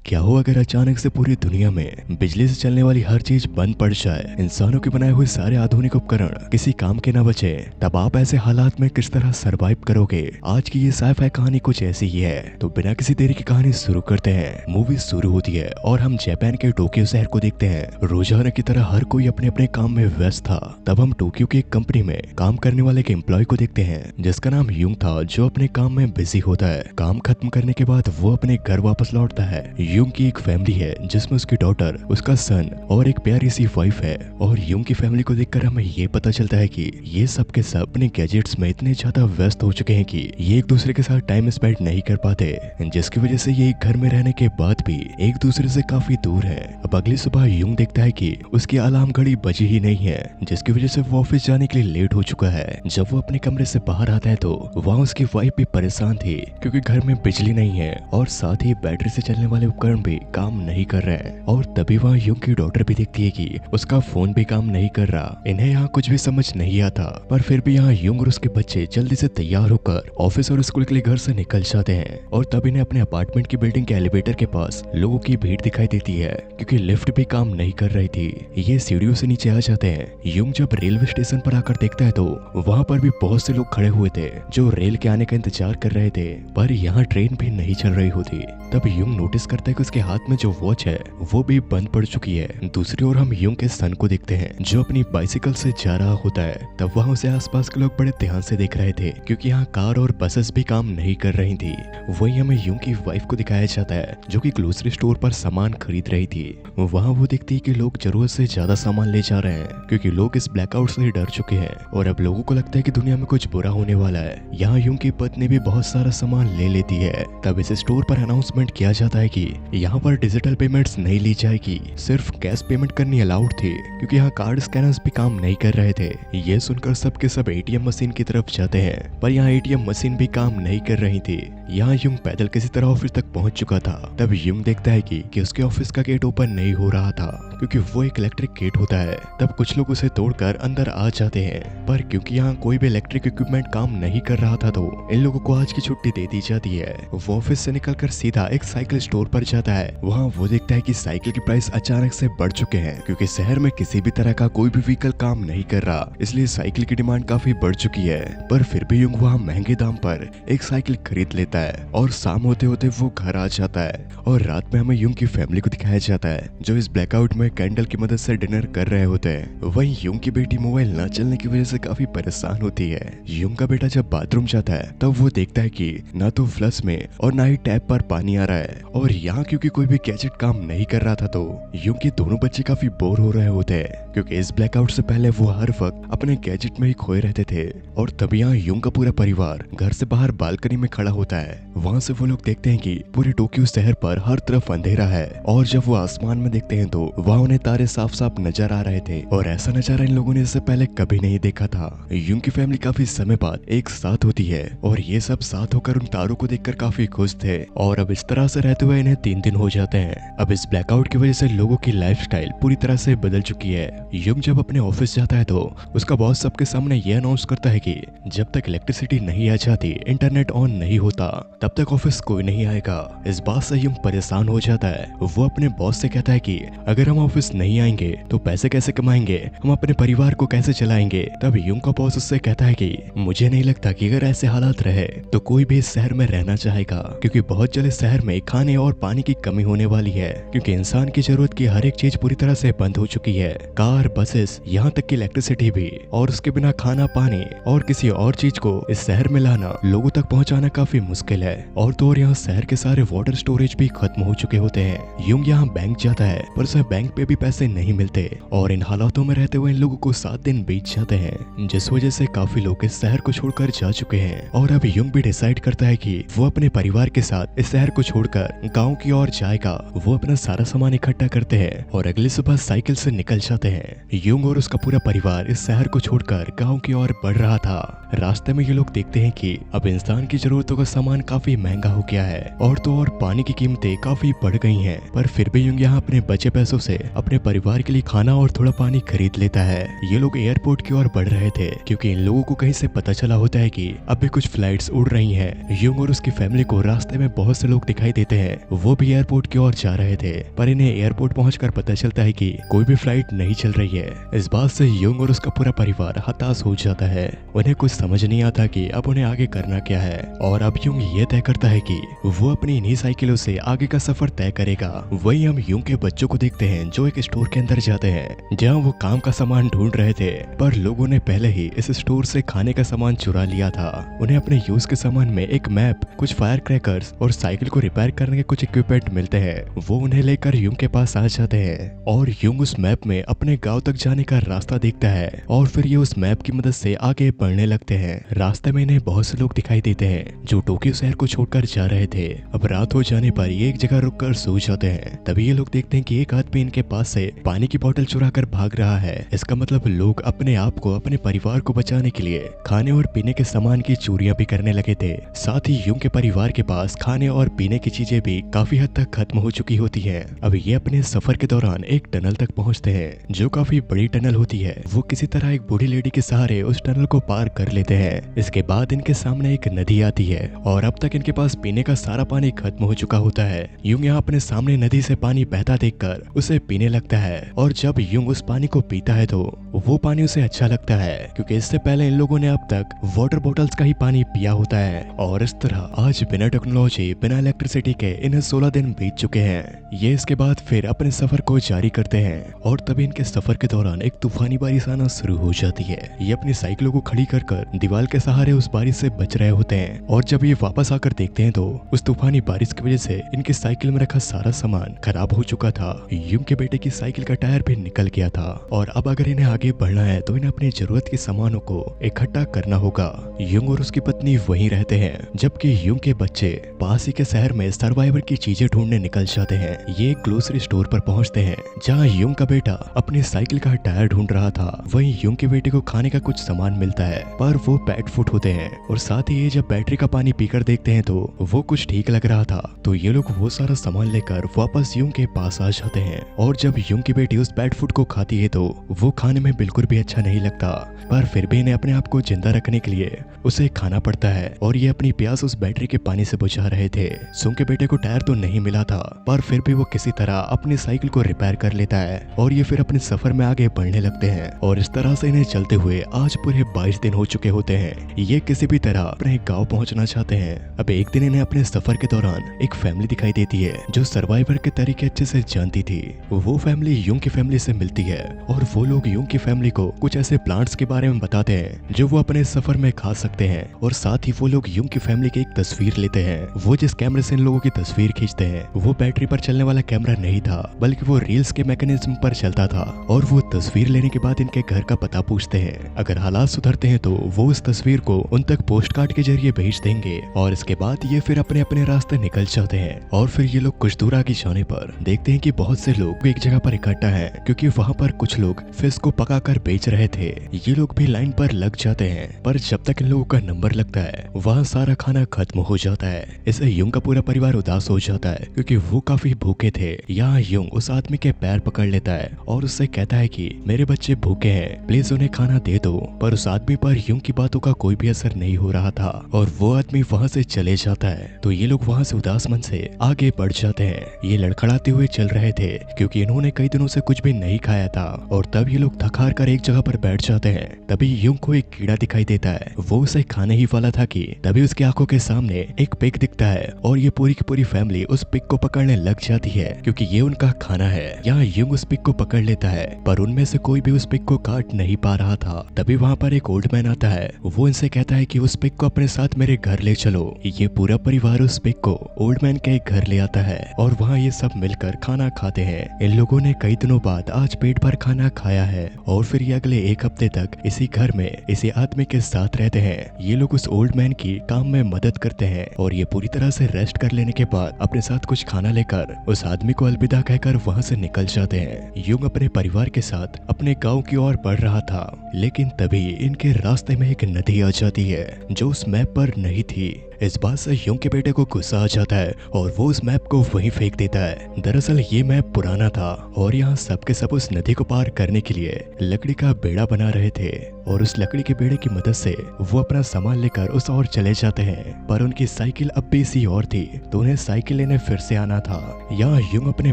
क्या हो अगर अचानक से पूरी दुनिया में बिजली से चलने वाली हर चीज बंद पड़ जाए, इंसानों के बनाए हुए सारे आधुनिक उपकरण किसी काम के न बचे, तब आप ऐसे हालात में किस तरह सरवाइव करोगे। आज की ये साइफाई कहानी कुछ ऐसी ही है। तो बिना किसी देरी की कहानी शुरू करते हैं। मूवी शुरू होती है और हम जापान के टोक्यो शहर को देखते हैं। रोजाना की तरह हर कोई अपने अपने काम में व्यस्त था। तब हम टोक्यो की एक कंपनी में काम करने वाले एक एम्प्लॉय को देखते हैं जिसका नाम यूंग था, जो अपने काम में बिजी होता है। काम खत्म करने के बाद वो अपने घर वापस लौटता है। यूंग की एक फैमिली है जिसमें उसकी डॉटर, उसका सन और एक प्यारी सी वाइफ है। और यूंग की फैमिली को देखकर हमें ये पता चलता है कि ये सब के सब अपने गैजेट्स में इतने ज्यादा व्यस्त हो चुके हैं कि ये एक दूसरे के साथ टाइम स्पेंड नहीं कर पाते, जिसकी वजह से ये एक घर में रहने के बाद भी एक दूसरे से काफी दूर है। अब अगली सुबह यूंग देखता है कि उसकी अलार्म घड़ी बजी ही नहीं है, जिसकी वजह से वो ऑफिस जाने के लिए लेट हो चुका है। जब वो अपने कमरे से बाहर आता है तो वहाँ उसकी वाइफ भी परेशान थी क्योंकि घर में बिजली नहीं है और साथ ही बैटरी से चलने वाले उपकरण भी काम नहीं कर रहे हैं। और तभी वहाँ यूंग की डॉटर भी देखती है कि उसका फोन भी काम नहीं कर रहा। इन्हें यहाँ कुछ भी समझ नहीं आता, पर फिर भी यहाँ यूंग और उसके बच्चे जल्दी से तैयार होकर ऑफिस और स्कूल के लिए घर से निकल जाते हैं। और तब इन्हें अपने अपार्टमेंट की बिल्डिंग के एलिवेटर के पास लोगों की भीड़ दिखाई देती है क्योंकि लिफ्ट भी काम नहीं कर रही थी। ये सीढ़ियों से नीचे आ जाते हैं। यूंग जब रेलवे स्टेशन पर आकर देखता है तो वहाँ पर भी बहुत से लोग खड़े हुए थे जो रेल के आने का इंतजार कर रहे थे, पर यहाँ ट्रेन भी नहीं चल रही होती। तब यूंग नोटिस करता है कि उसके हाथ में जो वॉच है वो भी बंद पड़ चुकी है। दूसरी ओर हम यूंग के सन को देखते हैं जो अपनी बाइसिकल से जा रहा होता है। तब वहाँ उसे आसपास के लोग बड़े ध्यान से देख रहे थे क्योंकि यहाँ कार और बसेस भी काम नहीं कर रही थी। वही हमें यूंग की वाइफ को दिखाया जाता है जो कि ग्रोसरी स्टोर पर सामान खरीद रही थी। वहाँ वो देखती है कि लोग जरूरत से ज्यादा सामान ले जा रहे हैं क्योंकि लोग इस ब्लैकआउट से डर चुके हैं और अब लोगों को लगता है कि दुनिया में कुछ बुरा होने वाला है। यहाँ यूंग की पत्नी भी बहुत सारा सामान ले लेती है। तब इस स्टोर पर अनाउंसमेंट किया जाता है कि यहाँ पर डिजिटल पेमेंट्स नहीं ली जाएगी, सिर्फ कैश पेमेंट करनी अलाउड थी क्योंकि यहाँ कार्ड स्कैनर्स भी काम नहीं कर रहे थे। ये सुनकर सब के सब एटीएम मशीन की तरफ जाते हैं, पर यहाँ एटीएम मशीन भी काम नहीं कर रही थी। यहाँ यूंग पैदल किसी तरह ऑफिस तक पहुंच चुका था। तब यूंग देखता है कि उसके ऑफिस का गेट ओपन नहीं हो रहा था क्योंकि वो एक इलेक्ट्रिक गेट होता है। तब कुछ लोग उसे तोड़कर अंदर आ जाते हैं, पर क्योंकि यहाँ कोई भी इलेक्ट्रिक इक्विपमेंट काम नहीं कर रहा था तो इन लोगों को आज की छुट्टी दे दी जाती है। वो ऑफिस से निकलकर सीधा एक साइकिल स्टोर पर जाता है। वहाँ वो देखता है कि साइकिल की प्राइस अचानक से बढ़ चुके हैं क्योंकि शहर में किसी भी तरह का कोई भी व्हीकल काम नहीं कर रहा, इसलिए साइकिल की डिमांड काफी बढ़ चुकी है। पर फिर भी यूंग वहाँ महंगे दाम पर एक साइकिल खरीद लेता है और शाम होते होते वो घर आ जाता है। और रात में हमें यूंग की फैमिली को दिखाया जाता है जो इस ब्लैकआउट में कैंडल की मदद से डिनर कर रहे होते हैं। वहीं यूंग की बेटी मोबाइल न चलने की वजह से काफी परेशान होती है। यूंग का बेटा जब बाथरूम जाता है तब वो देखता है कि ना तो फ्लश में और ना ही टैप पर पानी आ रहा है। और यहाँ क्योंकि कोई भी गैजेट काम नहीं कर रहा था तो यूंग के दोनों बच्चे काफी बोर हो रहे होते हैं क्योंकि इस ब्लैकआउट से पहले वो हर वक्त अपने गैजेट में ही खोए रहते थे। और तभी यहाँ यूंग का पूरा परिवार घर से बाहर बालकनी में खड़ा होता है। वहाँ से वो लोग देखते हैं कि पूरे टोक्यो शहर पर हर तरफ अंधेरा है। और जब वो आसमान में देखते हैं तो वहाँ उन्हें तारे साफ साफ नजर आ रहे थे और ऐसा नजारा इन लोगों ने इससे पहले कभी नहीं देखा था। यूंग की फैमिली काफी समय बाद एक साथ होती है और ये सब साथ होकर उन तारों को देखकर काफी खुश थे। और अब इस तरह से रहते हुए इन्हें 3 दिन हो जाते हैं। अब इस ब्लैकआउट की वजह से लोगों की लाइफस्टाइल पूरी तरह से बदल चुकी है। यूंग जब अपने ऑफिस जाता है तो उसका बॉस सबके सामने ये अनाउंस करता है कि जब तक इलेक्ट्रिसिटी नहीं आ जाती, इंटरनेट ऑन नहीं होता, तब तक ऑफिस कोई नहीं आएगा। इस बात से यूंग परेशान हो जाता है। वो अपने बॉस से कहता है कि अगर हम ऑफिस नहीं आएंगे तो पैसे कैसे कमाएंगे, हम अपने परिवार को कैसे चलाएंगे। तब यूंग का बॉस उससे कहता है कि मुझे नहीं लगता कि अगर ऐसे हालात रहे तो कोई भी इस शहर में रहना चाहेगा क्योंकि बहुत जल्द शहर में खाने और पानी की कमी होने वाली है क्योंकि इंसान की जरूरत की हर एक चीज पूरी तरह से बंद हो चुकी है, कार, बसेस, यहाँ तक कि इलेक्ट्रिसिटी भी। और उसके बिना खाना, पानी और किसी और चीज को इस शहर में लाना, लोगों तक पहुँचाना काफी मुश्किल है। और तो और यहाँ शहर के सारे वाटर स्टोरेज भी खत्म हो चुके होते हैं। यूंग यहाँ बैंक जाता है पर उसे बैंक पे भी पैसे नहीं मिलते और इन हालातों में रहते हुए इन लोगों को 7 दिन बीत जाते हैं, जिस वजह से काफी लोग इस शहर को छोड़कर जा चुके हैं। और अब यूंग भी डिसाइड करता है कि वो अपने परिवार के साथ इस शहर को छोड़कर गाँव की ओर जाएगा। वो अपना सारा सामान इकट्ठा करते हैं और अगली सुबह साइकिल से निकल जाते हैं। यूंग और उसका पूरा परिवार इस शहर को छोड़कर गाँव की ओर बढ़ रहा था। रास्ते में ये लोग देखते हैं कि अब इंसान की जरूरतों का सामान काफी महंगा हो गया है और तो और पानी की कीमतें काफी बढ़ गई हैं। पर फिर भी यूंग यहाँ अपने बचे पैसों से अपने परिवार के लिए खाना और थोड़ा पानी खरीद लेता है। ये लोग एयरपोर्ट की ओर बढ़ रहे थे क्योंकि इन लोगों को कहीं से पता चला होता है कि अब भी कुछ फ्लाइट्स उड़ रही हैं। यूंग और उसकी फैमिली को रास्ते में बहुत से लोग दिखाई देते हैं। वो भी एयरपोर्ट की ओर जा रहे थे, पर इन्हें एयरपोर्ट पहुंचकर पता चलता है कि कोई भी फ्लाइट नहीं चल रही है। इस बात से युंग और उसका पूरा परिवार हताश हो जाता है। उन्हें कुछ समझ नहीं आता कि अब उन्हें आगे करना क्या है। और अब युंग ये तय करता है कि वो अपनी इन्हीं साइकिलों से आगे का सफर तय करेगा। वही हम युंग के बच्चों को देखते हैं जो एक स्टोर के अंदर जाते हैं, जहाँ वो काम का सामान ढूंढ रहे थे, पर लोगों ने पहले ही इस स्टोर से खाने का सामान चुरा लिया था। उन्हें अपने यूज के सामान में एक मैप, कुछ फायर क्रैकर्स और साइकिल को रिपेयर करने के कुछ इक्विपमेंट मिलते हैं। वो उन्हें लेकर युंग के पास आ जाते हैं और युंग उस मैप में अपने गांव तक जाने का रास्ता देखता है और फिर ये उस मैप की मदद से आगे बढ़ने लगते हैं। रास्ते में इन्हें बहुत से लोग दिखाई देते हैं जो टोक्यो शहर को छोड़कर जा रहे थे। अब रात हो जाने पर ये एक जगह रुककर सो जाते हैं। तभी ये लोग देखते हैं कि एक आदमी इनके पास से पानी की बोतल चुरा कर भाग रहा है। इसका मतलब लोग अपने आप को, अपने परिवार को बचाने के लिए खाने और पीने के सामान की चोरियां भी करने लगे थे। साथ ही युंग के परिवार के पास खाने और पीने की चीजें भी काफी हद तक खत्म हो चुकी होती हैं। अब ये अपने सफर के दौरान एक टनल तक पहुंचते हैं जो काफी बड़ी टनल होती है। वो किसी तरह एक बूढ़ी लेडी के सहारे उस टनल को पार कर लेते हैं। इसके बाद इनके सामने एक नदी आती है और अब तक इनके पास पीने का सारा पानी खत्म हो चुका होता है। युंग यहाँ अपने सामने नदी से पानी बहता देखकर उसे पीने लगता है और जब युंग उस पानी को पीता है तो वो पानी उसे अच्छा लगता है, क्योंकि इससे पहले इन लोगों ने अब तक वाटर बॉटल्स का ही पानी पिया होता है। और इस तरह आज बिना टेक्नोलॉजी, बिना इलेक्ट्रिसिटी के इन्हें 16 दिन बीत चुके हैं। ये इसके बाद फिर अपने सफर को जारी करते हैं और तभी इनके सफर के दौरान एक तूफानी बारिश आना शुरू हो जाती है। ये अपनी साइकिलों को खड़ी कर दीवार के सहारे उस बारिश से बच रहे होते हैं और जब ये वापस आकर देखते हैं तो उस तूफानी बारिश की वजह से इनकी साइकिल में रखा सारा सामान खराब हो चुका था। युंग के बेटे की साइकिल का टायर भी निकल गया था और अब अगर इन्हें आगे बढ़ना है तो इन्हें अपनी जरूरत के सामानों को इकट्ठा करना होगा। युंग और उसकी पत्नी वहीं रहते हैं, जबकि युंग के बच्चे पास ही के शहर में सर्वाइवर की चीजें ढूंढने निकल जाते हैं। ये एक ग्रोसरी स्टोर पर पहुंचते हैं जहां युंग का बेटा अपनी साइकिल का टायर ढूंढ रहा था। वहीं युंग के बेटे को खाने का कुछ सामान मिलता है, पर वो पेट फूड होते हैं। और साथ ही ये जब बैटरी का पानी पीकर देखते हैं तो वो कुछ ठीक लग रहा था, तो ये लोग वो सारा सामान लेकर वापस युंग के पास आ जाते हैं। और जब युंग की बेटी उस पेट फूड को खाती है तो वो खाने में बिल्कुल भी अच्छा नहीं लगता, पर फिर भी इन्हें अपने आप को जिंदा रखने के लिए उसे खाना पड़ता है। और ये अपनी प्यास उस बैटरी के पानी से बुझा रहे थे। युंग के बेटे को टायर तो नहीं मिला था, पर फिर भी वो किसी तरह अपनी साइकिल को रिपेयर कर लेता है और ये फिर अपने सफर में आगे बढ़ने लगते हैं। और इस तरह से इन्हें चलते हुए आज पूरे 22 दिन हो चुके होते हैं। ये किसी भी तरह अपने गांव पहुंचना चाहते हैं। अब एक दिन इन्हें अपने सफर के दौरान एक फैमिली दिखाई देती है जो सर्वाइवर के तरीके अच्छे से जानती थी। वो फैमिली युंग की फैमिली से मिलती है और वो लोग युंग की फैमिली को कुछ ऐसे प्लांट्स के बारे में बताते हैं जो वो अपने सफर में खा सकते हैं। और साथ ही वो लोग युंग की फैमिली की एक तस्वीर लेते हैं। वो जिस कैमरे से इन लोगों की तस्वीर खींचते हैं वो बैटरी पर चलने वाला कैमरा नहीं था, बल्कि वो रील्स के मैकेनिज्म पर चलता था। और वो तस्वीर लेने के बाद इनके घर का पता पूछते हैं। अगर हालात सुधरते हैं तो वो उस तस्वीर को उन तक पोस्ट कार्ड के जरिए भेज देंगे। और इसके बाद ये फिर अपने अपने रास्ते निकल जाते हैं। और फिर ये लोग कुछ दूर आगे जाने पर देखते हैं कि बहुत से लोग एक जगह पर इकट्ठा हैं, क्योंकि वहाँ पर कुछ लोग फिश को पकाकर बेच रहे थे। ये लोग भी लाइन पर लग जाते हैं, पर जब तक इन लोगों का नंबर लगता है वहाँ सारा खाना खत्म हो जाता है। इससे युंग का पूरा परिवार उदास हो जाता है, क्योंकि वो काफी भूखे थे। यहाँ युंग उस आदमी के पैर पकड़ लेता है और उससे कहता है कि मेरे बच्चे भूखे हैं, प्लीज उन्हें खाना दे दो। पर उस आदमी पर युंग की बातों का कोई भी असर नहीं हो रहा था और वो आदमी वहाँ से चले जाता है। तो ये लोग वहाँ से उदास मन से आगे बढ़ जाते हैं। ये लड़खड़ाते हुए चल रहे थे, क्योंकि इन्होंने कई दिनों से कुछ भी नहीं खाया था। और तब ये लोग थक हार कर एक जगह पर बैठ जाते हैं। तभी युंग को एक कीड़ा दिखाई देता है। वो उसे खाने ही वाला था कि तभी उसकी आंखों के सामने एक पिग दिखता है और ये पूरी की पूरी फैमिली उस पिग को पकड़ने लग जाती है, क्योंकि ये उनका खाना है। यहाँ युंग उस पिग को पकड़ लेता है, पर उनमें से कोई भी उस पिग को काट नहीं पा रहा था। तभी वहाँ पर एक ओल्ड मैन आता है। वो इनसे कहता है कि उस पिग को अपने साथ मेरे घर ले चलो। ये पूरा परिवार उस पिग को ओल्ड मैन के घर ले आता है और वहाँ ये सब मिलकर खाना खाते हैं। इन लोगों ने कई दिनों बाद आज पेट भर खाना खाया है और फिर ये अगले एक हफ्ते तक इसी घर में इसी आदमी के साथ रहते हैं। ये लोग उस ओल्ड मैन की काम में मदद करते हैं और ये पूरी तरह से रेस्ट कर लेने के बाद अपने साथ कुछ खाना लेकर उस आदमी को अलविदा कहकर वहाँ से निकल जाते हैं। युंग अपने परिवार के साथ अपने गांव की ओर बढ़ रहा था, लेकिन तभी इनके रास्ते में एक नदी आ जाती है जो उस मैप पर नहीं थी। इस बात से युंग के बेटे को गुस्सा आ जाता है और वो उस मैप को वहीं फेंक देता है। दरअसल ये मैप पुराना था और यहाँ सबके सब उस नदी को पार करने के लिए लकड़ी का बेड़ा बना रहे थे और उस लकड़ी के बेड़े की मदद से वो अपना सामान लेकर उस ओर चले जाते हैं। पर उनकी साइकिल अब भी इसी और थी तो उन्हें साइकिल लेने फिर से आना था। यहाँ युंग अपने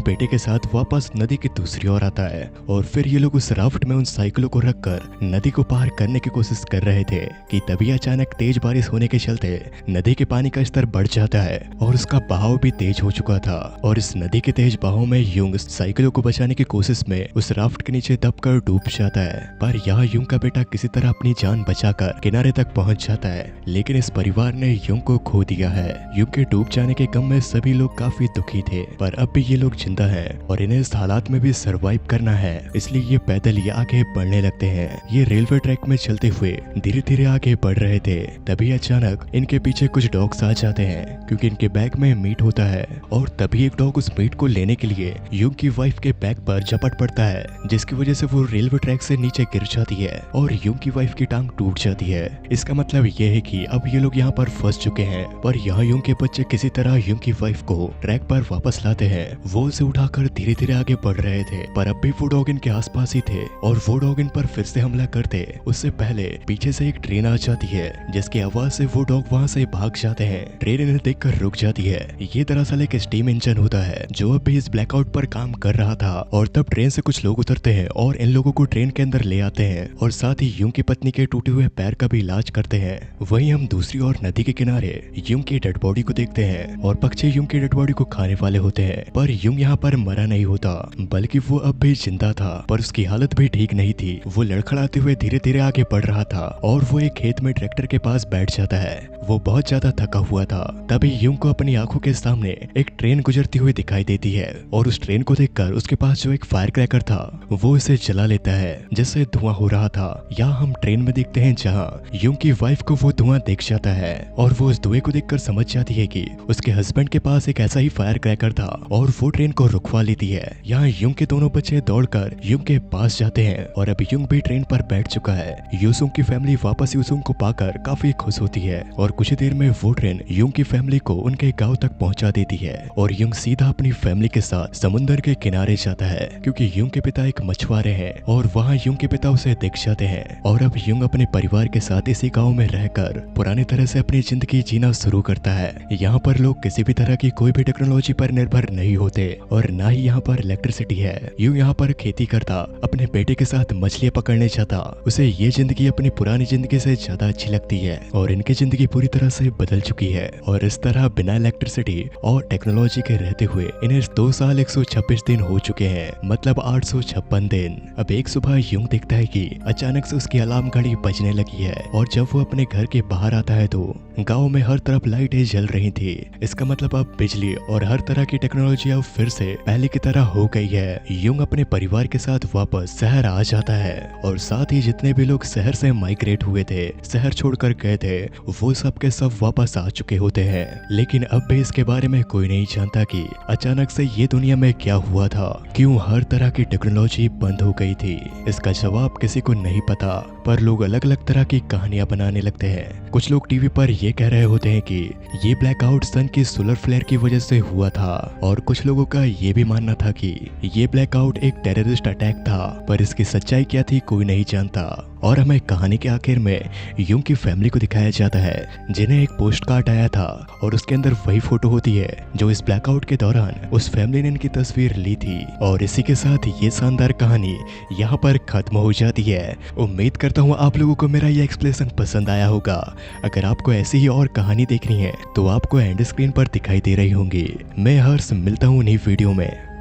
बेटे के साथ वापस नदी की दूसरी ओर आता है और फिर ये लोग उस राफ्ट में उन साइकिलों को रखकर नदी को पार करने की कोशिश कर रहे थे कि तभी अचानक तेज बारिश होने के चलते नदी के पानी का स्तर बढ़ जाता है और उसका बहाव भी तेज हो चुका था और इस नदी के तेज बहाव में युंग साइकिलों को बचाने की कोशिश में उस राफ्ट के नीचे दबकर डूब जाता है। पर यहाँ युंग का बेटा किसी तरह अपनी जान बचाकर किनारे तक पहुंच जाता है, लेकिन इस परिवार ने युंग को खो दिया है। युंग के डूब जाने के गम में सभी लोग काफी दुखी थे, पर अब भी ये लोग जिंदा हैं और इन्हें इस हालात में भी सरवाइव करना है, इसलिए ये पैदल ही आगे बढ़ने लगते हैं। ये रेलवे ट्रैक में चलते हुए धीरे धीरे आगे बढ़ रहे थे, तभी अचानक इनके पीछे कुछ डॉग्स आ जाते हैं क्योंकि इनके बैग में मीट होता है और तभी एक डॉग उस मीट को लेने के लिए युंग की वाइफ के बैग पर झपट पड़ता है, जिसकी वजह से वो रेलवे ट्रैक से नीचे गिर जाती है और युंग की वाइफ की टांग टूट जाती है। इसका मतलब ये है कि अब ये लोग यहाँ पर फंस चुके हैं। पर यहाँ युंग के बच्चे किसी तरह युंग की वाइफ को ट्रैक पर वापस लाते हैं। वो उसे उठाकर धीरे धीरे आगे बढ़ रहे थे, पर अब भी वो डॉग इनके आसपास ही थे और वो डॉग इन पर फिर से हमला करते उससे पहले पीछे से एक ट्रेन आ जाती है, जिसकी आवाज से वो डॉग वहाँ से भाग जाते हैं। ट्रेन इन्हें देखकर रुक जाती है। ये दरअसल एक स्टीम इंजन होता है जो अब भी इस ब्लैकआउट पर काम कर रहा था और तब ट्रेन से कुछ लोग उतरते हैं और इन लोगों को ट्रेन के अंदर ले आते हैं और साथ ही युंग की पत्नी के टूटे हुए पैर का भी इलाज करते हैं। वहीं हम दूसरी ओर नदी के किनारे युंग की डेड बॉडी को देखते हैं और पक्षी युंग की डेड बॉडी को खाने वाले होते हैं, पर युंग यहाँ पर मरा नहीं होता बल्कि वो अब भी जिंदा था, पर उसकी हालत भी ठीक नहीं थी। वो लड़खड़ाते हुए धीरे धीरे आगे बढ़ रहा था और वो एक खेत में ट्रैक्टर के पास बैठ जाता है। वो बहुत ज्यादा थका हुआ था। तभी युंग को अपनी आंखों के सामने एक ट्रेन गुजरती हुई दिखाई देती है और उस ट्रेन को देखकर उसके पास जो एक फायर क्रैकर था वो इसे जला लेता है, जिससे धुआं हो रहा था। यहाँ हम ट्रेन में देखते हैं जहाँ युंग की वाइफ को वो धुआं दिख जाता है और वो उस धुएं को देखकर समझ जाती है कि उसके हस्बैंड के पास एक ऐसा ही फायर क्रैकर था और वो ट्रेन को रुकवा लेती है। यहाँ युंग के दोनों बच्चे दौड़कर युंग के पास जाते हैं और अब युंग भी ट्रेन पर बैठ चुका है। यूसुंग की फैमिली वापस यूसुंग को पाकर काफी खुश होती है और कुछ ही देर में वो ट्रेन युंग की फैमिली को उनके गांव तक पहुंचा देती है और युंग सीधा अपनी फैमिली के साथ समुद्र के किनारे जाता है क्योंकि युंग के पिता एक मछुआरे हैं और वहाँ युंग के पिता उसे दिख जाते हैं और अब युंग अपने परिवार के साथ इसी गांव में रहकर पुरानी तरह से अपनी जिंदगी जीना शुरू करता है। यहाँ पर लोग किसी भी तरह की कोई भी टेक्नोलॉजी पर निर्भर नहीं होते और ना ही यहाँ पर इलेक्ट्रिसिटी है। युंग यहाँ पर खेती करता, अपने बेटे के साथ मछलियाँ पकड़ने जाता। उसे ये जिंदगी अपनी पुरानी जिंदगी से ज्यादा अच्छी लगती है और इनकी जिंदगी पूरी तरह से बदल चुकी है और इस तरह बिना इलेक्ट्रिसिटी और टेक्नोलॉजी के रहते हुए इन्हें 2 साल 126 दिन हो चुके हैं, मतलब 856 दिन। अब एक सुबह युंग देखता है कि अचानक से उसकी अलार्म घड़ी बजने लगी है और जब वो अपने घर के बाहर आता है तो गांव में हर तरफ लाइटें जल रही थी। इसका मतलब अब बिजली और हर तरह की टेक्नोलॉजी अब फिर से पहले की तरह हो गई है। युंग अपने परिवार के साथ वापस शहर आ जाता है और साथ ही जितने भी लोग शहर से माइग्रेट हुए थे, शहर छोड़कर गए थे, वो सब के सब वापस आ चुके होते हैं। लेकिन अब भी इसके बारे में कोई नहीं जानता कि अचानक से ये दुनिया में क्या हुआ था, क्यों हर तरह की टेक्नोलॉजी बंद हो गई थी। इसका जवाब किसी को नहीं पता, पर लोग अलग अलग तरह की कहानियां बनाने लगते हैं। कुछ लोग टीवी पर ये कह रहे होते हैं कि ये ब्लैकआउट सन की सोलर फ्लेयर की वजह से हुआ था और कुछ लोगों का ये भी मानना था कि ये ब्लैकआउट एक टेररिस्ट अटैक था, पर इसकी सच्चाई क्या थी कोई नहीं जानता। और हमें कहानी के आखिर में युंग की फैमिली को दिखाया जाता है जिन्हें एक पोस्ट कार्ड आया था और उसके अंदर वही फोटो होती है जो इस ब्लैकआउट के दौरान उस फैमिली ने इनकी तस्वीर ली थी। और इसी के साथ ये शानदार कहानी यहाँ पर खत्म हो जाती है। उम्मीद करता हूँ आप लोगों को मेरा ये एक्सप्लेनेशन पसंद आया होगा। अगर आपको ऐसी ही और कहानी देखनी है तो आपको एंड स्क्रीन पर दिखाई दे रही होंगी। मैं हर्ष, मिलता हूँ नई वीडियो में।